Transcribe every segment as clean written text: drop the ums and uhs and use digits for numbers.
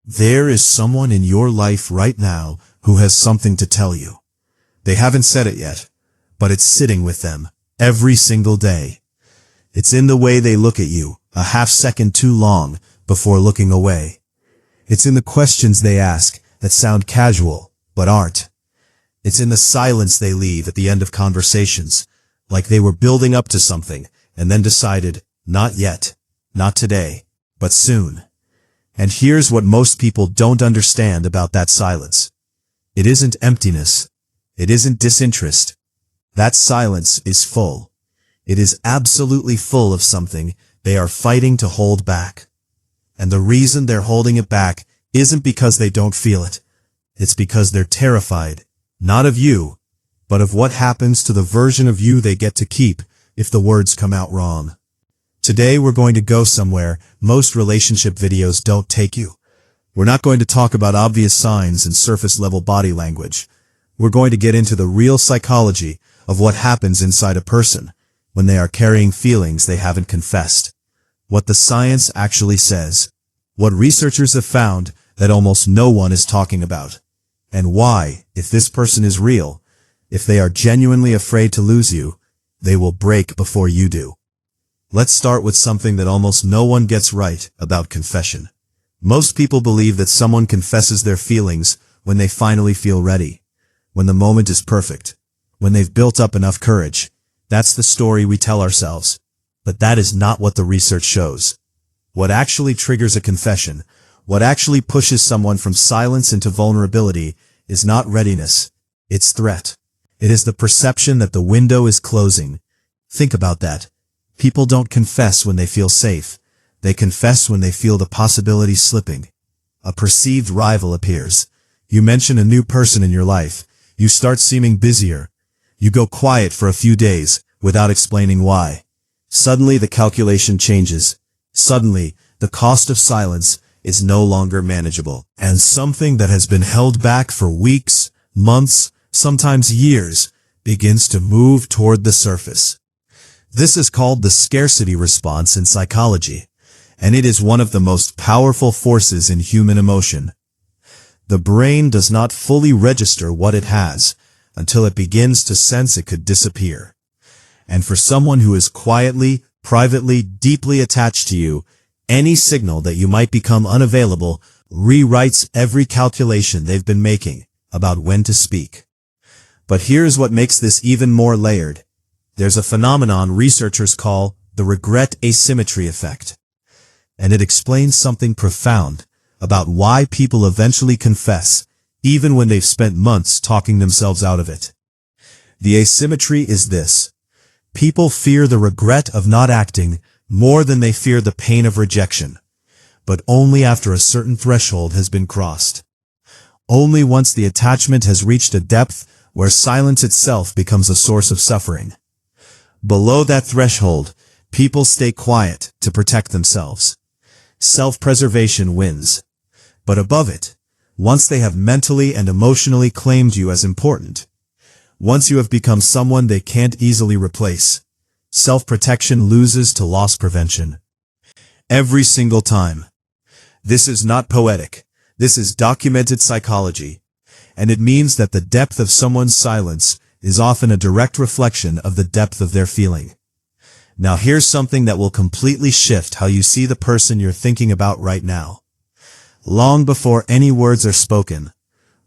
There is someone in your life right now who has something to tell you. They haven't said it yet, but it's sitting with them every single day. It's in the way they look at you, a half second too long before looking away. It's in the questions they ask that sound casual, but aren't. It's in the silence they leave at the end of conversations, like they were building up to something and then decided, not yet, not today, but soon. And here's what most people don't understand about that silence. It isn't emptiness. It isn't disinterest. That silence is full. It is absolutely full of something they are fighting to hold back. And the reason they're holding it back isn't because they don't feel it. It's because they're terrified, not of you, but of what happens to the version of you they get to keep if the words come out wrong. Today we're going to go somewhere most relationship videos don't take you. We're not going to talk about obvious signs and surface-level body language. We're going to get into the real psychology of what happens inside a person when they are carrying feelings they haven't confessed. What the science actually says. What researchers have found that almost no one is talking about. And why, if this person is real, if they are genuinely afraid to lose you, they will break before you do. Let's start with something that almost no one gets right about confession. Most people believe that someone confesses their feelings when they finally feel ready, when the moment is perfect, when they've built up enough courage. That's the story we tell ourselves. But that is not what the research shows. What actually triggers a confession, what actually pushes someone from silence into vulnerability, is not readiness. It's threat. It is the perception that the window is closing. Think about that. People don't confess when they feel safe. They confess when they feel the possibility slipping. A perceived rival appears. You mention a new person in your life. You start seeming busier. You go quiet for a few days without explaining why. Suddenly the calculation changes. Suddenly, the cost of silence is no longer manageable. And something that has been held back for weeks, months, sometimes years, begins to move toward the surface. This is called the scarcity response in psychology, and it is one of the most powerful forces in human emotion. The brain does not fully register what it has until it begins to sense it could disappear. And for someone who is quietly, privately, deeply attached to you, any signal that you might become unavailable rewrites every calculation they've been making about when to speak. But here's what makes this even more layered. There's a phenomenon researchers call the regret asymmetry effect. And it explains something profound about why people eventually confess, even when they've spent months talking themselves out of it. The asymmetry is this. People fear the regret of not acting more than they fear the pain of rejection, but only after a certain threshold has been crossed. Only once the attachment has reached a depth where silence itself becomes a source of suffering. Below that threshold, people stay quiet to protect themselves. Self-preservation wins. But above it, once they have mentally and emotionally claimed you as important, once you have become someone they can't easily replace, self-protection loses to loss prevention. Every single time. This is not poetic. This is documented psychology. And it means that the depth of someone's silence is often a direct reflection of the depth of their feeling. Now here's something that will completely shift how you see the person you're thinking about right now. Long before any words are spoken,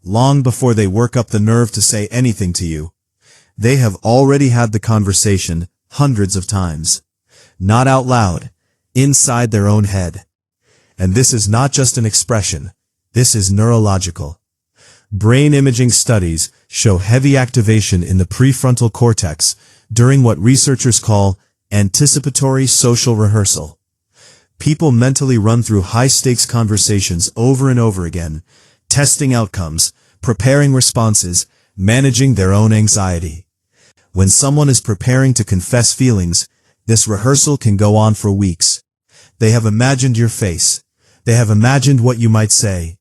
long before they work up the nerve to say anything to you, they have already had the conversation hundreds of times. Not out loud, inside their own head. And this is not just an expression, this is neurological. Brain imaging studies show heavy activation in the prefrontal cortex during what researchers call anticipatory social rehearsal. People mentally run through high-stakes conversations over and over again, testing outcomes, preparing responses, managing their own anxiety. When someone is preparing to confess feelings, this rehearsal can go on for weeks. They have imagined your face. They have imagined what you might say.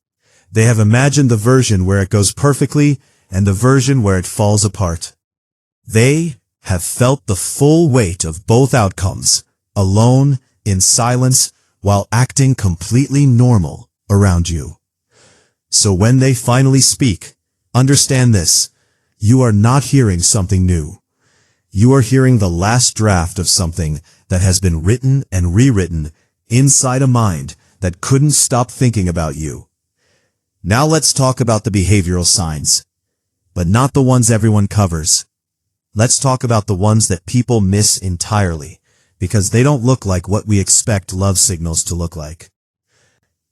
They have imagined the version where it goes perfectly and the version where it falls apart. They have felt the full weight of both outcomes, alone, in silence, while acting completely normal around you. So when they finally speak, understand this. You are not hearing something new. You are hearing the last draft of something that has been written and rewritten inside a mind that couldn't stop thinking about you. Now let's talk about the behavioral signs, but not the ones everyone covers. Let's talk about the ones that people miss entirely, because they don't look like what we expect love signals to look like.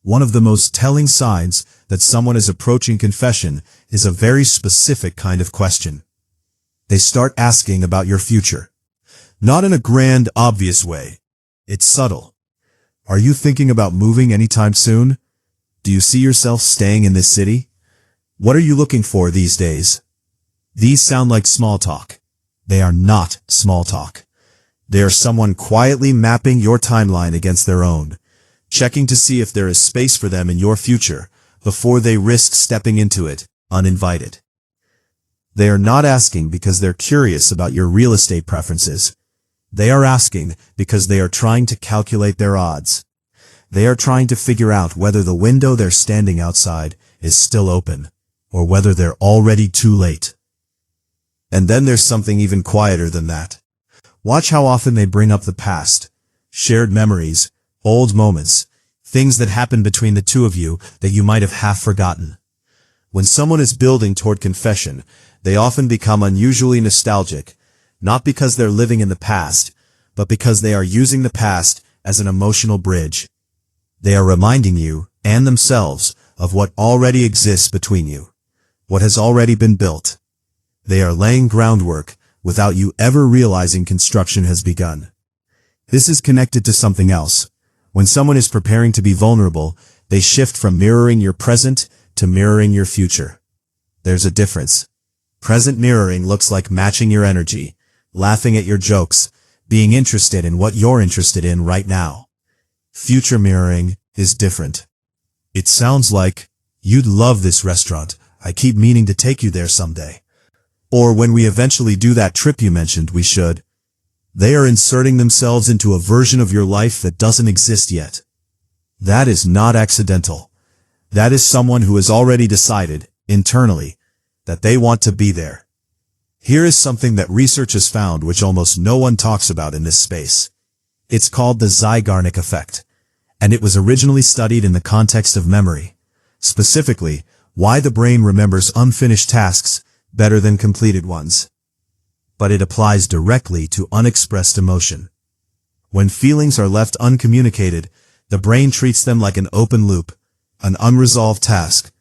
One of the most telling signs that someone is approaching confession is a very specific kind of question. They start asking about your future. Not in a grand, obvious way. It's subtle. Are you thinking about moving anytime soon? Do you see yourself staying in this city? What are you looking for these days? These sound like small talk. They are not small talk. They are someone quietly mapping your timeline against their own, checking to see if there is space for them in your future before they risk stepping into it uninvited. They are not asking because they're curious about your real estate preferences. They are asking because they are trying to calculate their odds. They are trying to figure out whether the window they're standing outside is still open, or whether they're already too late. And then there's something even quieter than that. Watch how often they bring up the past, shared memories, old moments, things that happened between the two of you that you might have half forgotten. When someone is building toward confession, they often become unusually nostalgic, not because they're living in the past, but because they are using the past as an emotional bridge. They are reminding you, and themselves, of what already exists between you, what has already been built. They are laying groundwork without you ever realizing construction has begun. This is connected to something else. When someone is preparing to be vulnerable, they shift from mirroring your present to mirroring your future. There's a difference. Present mirroring looks like matching your energy, laughing at your jokes, being interested in what you're interested in right now. Future mirroring is different. It sounds like, "You'd love this restaurant. I keep meaning to take you there someday." Or when we eventually do that trip you mentioned we should. They are inserting themselves into a version of your life that doesn't exist yet. That is not accidental. That is someone who has already decided, internally, that they want to be there. Here is something that research has found which almost no one talks about in this space. It's called the Zeigarnik effect, and it was originally studied in the context of memory. Specifically, why the brain remembers unfinished tasks better than completed ones. But it applies directly to unexpressed emotion. When feelings are left uncommunicated, the brain treats them like an open loop, an unresolved task,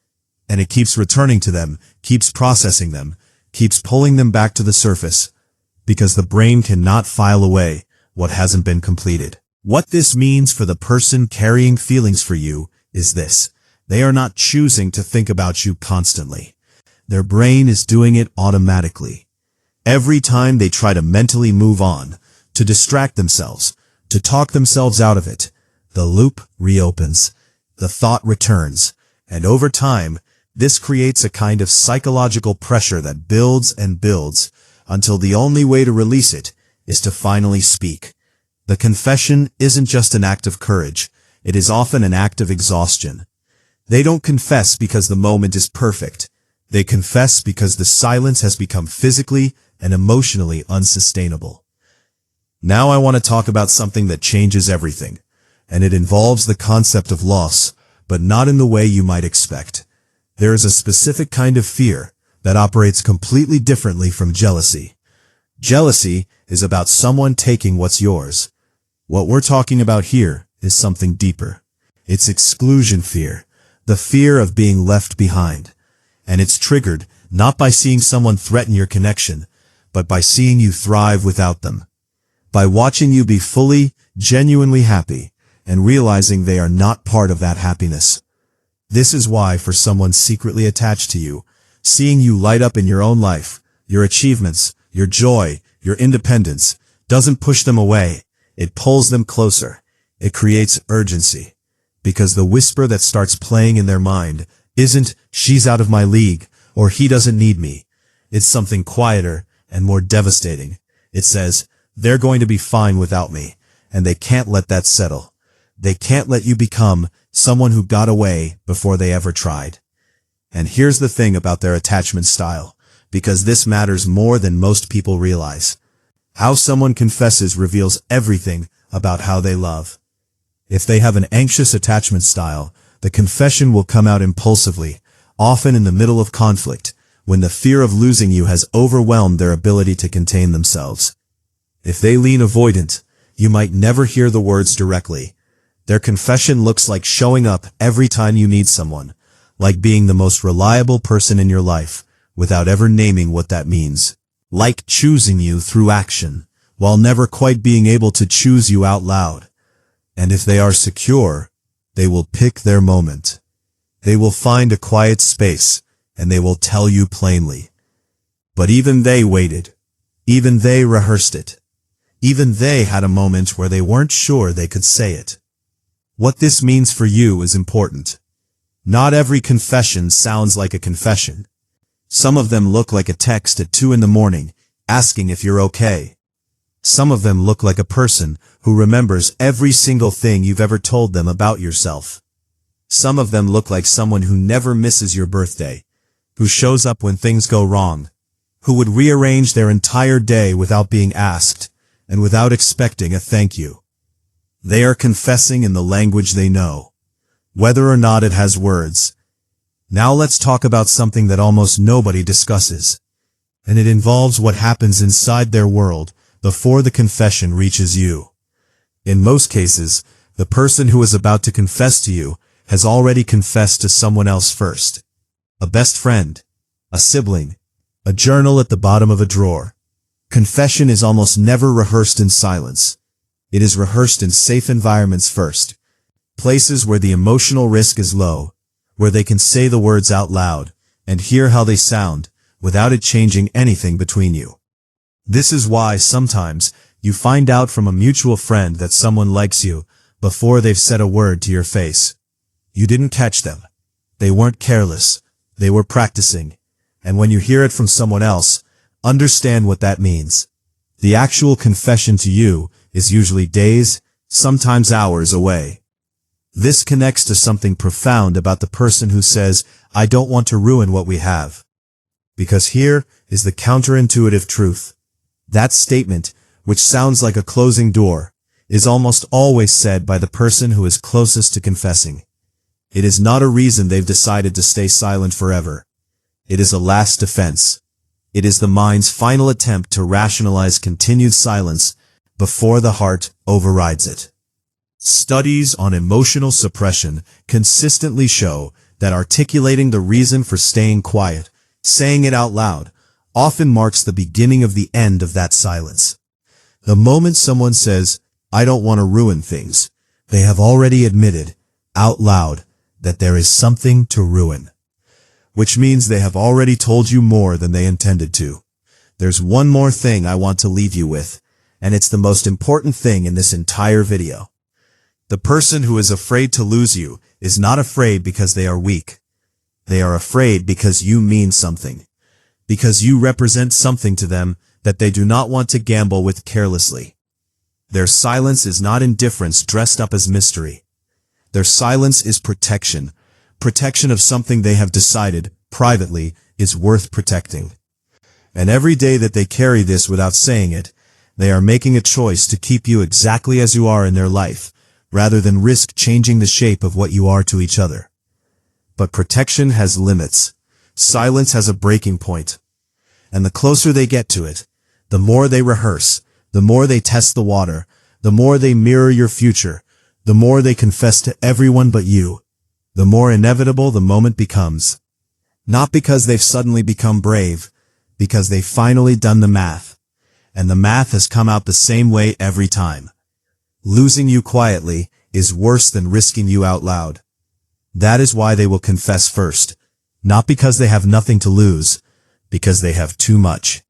and it keeps returning to them, keeps processing them, keeps pulling them back to the surface, because the brain cannot file away what hasn't been completed. What this means for the person carrying feelings for you is this: they are not choosing to think about you constantly. Their brain is doing it automatically. Every time they try to mentally move on, to distract themselves, to talk themselves out of it, the loop reopens, the thought returns, and over time, this creates a kind of psychological pressure that builds and builds until the only way to release it is to finally speak. The confession isn't just an act of courage, it is often an act of exhaustion. They don't confess because the moment is perfect. They confess because the silence has become physically and emotionally unsustainable. Now I want to talk about something that changes everything, and it involves the concept of loss, but not in the way you might expect. There is a specific kind of fear that operates completely differently from jealousy. Jealousy is about someone taking what's yours. What we're talking about here is something deeper. It's exclusion fear, the fear of being left behind. And it's triggered not by seeing someone threaten your connection, but by seeing you thrive without them. By watching you be fully, genuinely happy, and realizing they are not part of that happiness. This is why, for someone secretly attached to you, seeing you light up in your own life, your achievements, your joy, your independence, doesn't push them away. It pulls them closer. It creates urgency. Because the whisper that starts playing in their mind isn't, "She's out of my league," or "He doesn't need me." It's something quieter and more devastating. It says, "They're going to be fine without me," and they can't let that settle. They can't let you become someone who got away before they ever tried. And here's the thing about their attachment style, because this matters more than most people realize. How someone confesses reveals everything about how they love. If they have an anxious attachment style, the confession will come out impulsively, often in the middle of conflict, when the fear of losing you has overwhelmed their ability to contain themselves. If they lean avoidant, you might never hear the words directly. Their confession looks like showing up every time you need someone, like being the most reliable person in your life, without ever naming what that means. Like choosing you through action, while never quite being able to choose you out loud. And if they are secure, they will pick their moment. They will find a quiet space, and they will tell you plainly. But even they waited. Even they rehearsed it. Even they had a moment where they weren't sure they could say it. What this means for you is important. Not every confession sounds like a confession. Some of them look like a text at 2 a.m, asking if you're okay. Some of them look like a person who remembers every single thing you've ever told them about yourself. Some of them look like someone who never misses your birthday, who shows up when things go wrong, who would rearrange their entire day without being asked, and without expecting a thank you. They are confessing in the language they know, whether or not it has words. Now let's talk about something that almost nobody discusses, and it involves what happens inside their world before the confession reaches you. In most cases, the person who is about to confess to you has already confessed to someone else first. A best friend, a sibling, a journal at the bottom of a drawer. Confession is almost never rehearsed in silence. It is rehearsed in safe environments first. Places where the emotional risk is low, where they can say the words out loud and hear how they sound without it changing anything between you. This is why sometimes you find out from a mutual friend that someone likes you before they've said a word to your face. You didn't catch them. They weren't careless. They were practicing. And when you hear it from someone else, understand what that means. The actual confession to you is usually days, sometimes hours away. This connects to something profound about the person who says, "I don't want to ruin what we have." Because here is the counterintuitive truth. That statement, which sounds like a closing door, is almost always said by the person who is closest to confessing. It is not a reason they've decided to stay silent forever. It is a last defense. It is the mind's final attempt to rationalize continued silence before the heart overrides it. Studies on emotional suppression consistently show that articulating the reason for staying quiet, saying it out loud, often marks the beginning of the end of that silence. The moment someone says, "I don't want to ruin things," they have already admitted, out loud, that there is something to ruin. Which means they have already told you more than they intended to. There's one more thing I want to leave you with, and it's the most important thing in this entire video. The person who is afraid to lose you is not afraid because they are weak. They are afraid because you mean something. Because you represent something to them that they do not want to gamble with carelessly. Their silence is not indifference dressed up as mystery. Their silence is protection. Protection of something they have decided, privately, is worth protecting. And every day that they carry this without saying it, they are making a choice to keep you exactly as you are in their life, rather than risk changing the shape of what you are to each other. But protection has limits. Silence has a breaking point. And the closer they get to it, the more they rehearse, the more they test the water, the more they mirror your future, the more they confess to everyone but you, the more inevitable the moment becomes. Not because they've suddenly become brave, because they've finally done the math. And the math has come out the same way every time. Losing you quietly is worse than risking you out loud. That is why they will confess first, not because they have nothing to lose, because they have too much.